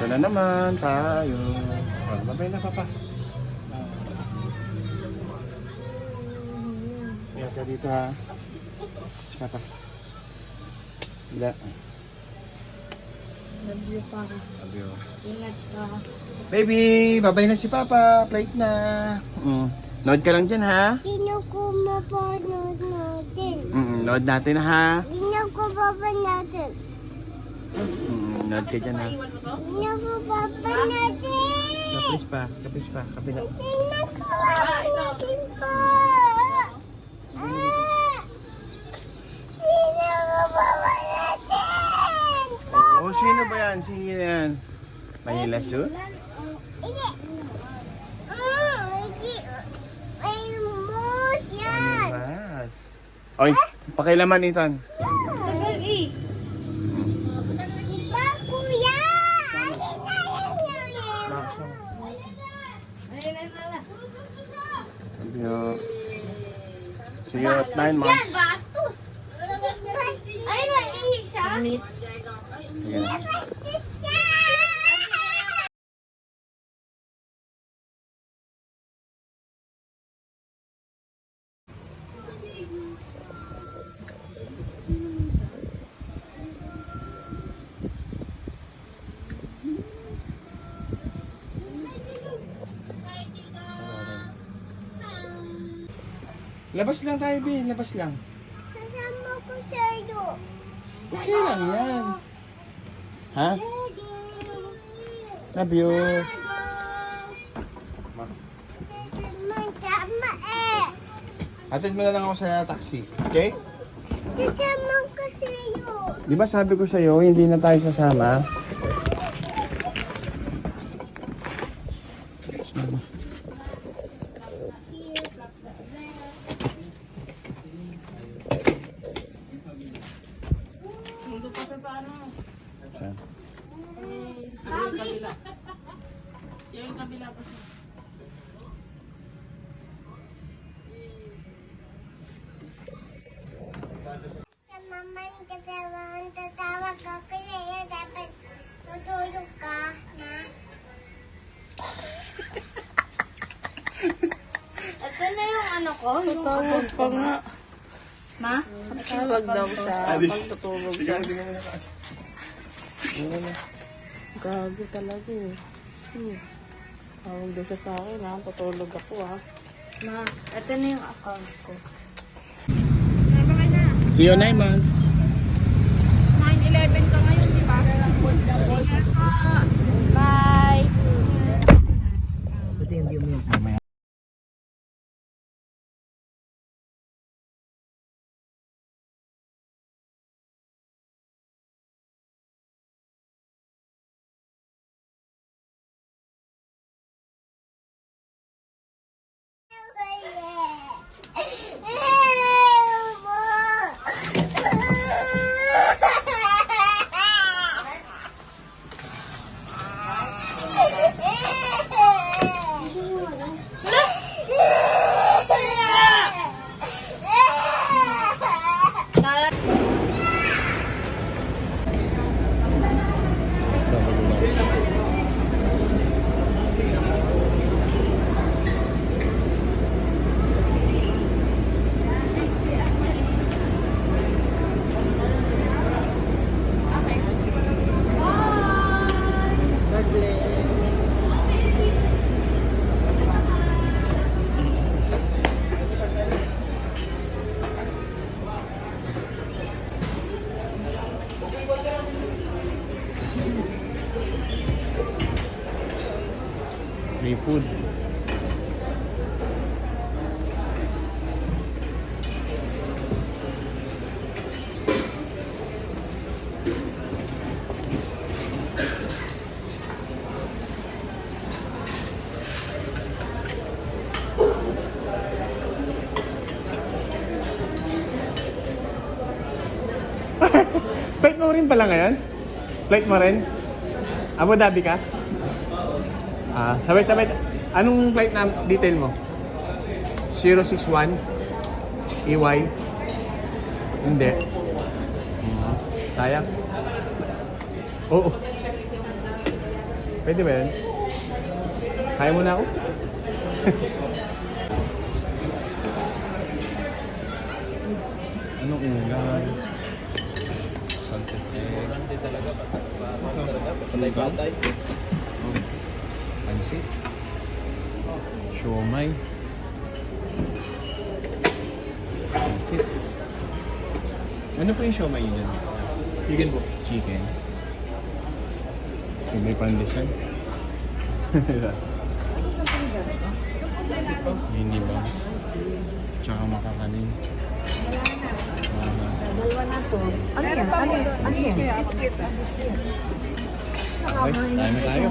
Ito na naman tayo. Babay na papa. Ingat ka dito ha. Papa. Bila. Love you pa. Love you. Ingat ka. Baby, babay na si papa. Flight na. Nood ka lang dyan ha. Sino ko mapanood natin? Nood natin ha. Sino ko papanood natin? Nood ka dyan ha. Sino ko papanood natin? Kapis pa. Kapis pa. Kapila. Sino ko papanood natin po? Sino ko papanood natin? Oh, sino ba yan? Sino yan? Manila Zoo? Hindi. Hindi. May moose yan. Manibas. Oy, pakilaman itan. Tagal eh. Diba kuya? Alin na yan Ayun na. See you at 9 months. Bastos. Ayun na, ihi siya. Minutes. Ayan. Labas lang tayo, Bin. Labas lang. Sasama ko sa'yo. Okay lang yan. Ha? Love you. Tama eh. Hatid mo na lang ako sa taxi. Okay? Sasama ko sa'yo. Di ba sabi ko sa'yo, hindi na tayo sasama? Saan? Sa mamang tatawag, tatawag ka kaya dapat matulog ka, ma. Ito na yung ano ko. Tawag pa nga. Ma? Tawag daw siya. Pagtutulog siya. Gago talaga eh. Tawag daw siya sa akin ha. Tutulog ako ha. Ma, ito na yung account ko. See you 9 months. 9-11 ka ngayon, di ba? Bye! Mamaya. Free food. Flight mo rin pala ngayon? Flight mo rin? Abu Dhabi ka? Sabay-sabay. Anong flight na detail mo? 061 EY? Hindi. Sayang. Oo. Pwede ba yan? Kaya mo na ako? Anong ulam? Salted egg. Hindi talaga. Patay-patay. Pansit. Siomay. Pansit. Ano po yung siomay yun? Chicken po. Chicken. May pandesal. Mini buns. Tsaka makakanin. Dalawa na to. Ano yan? Ano yan? Okay, tayo na tayo.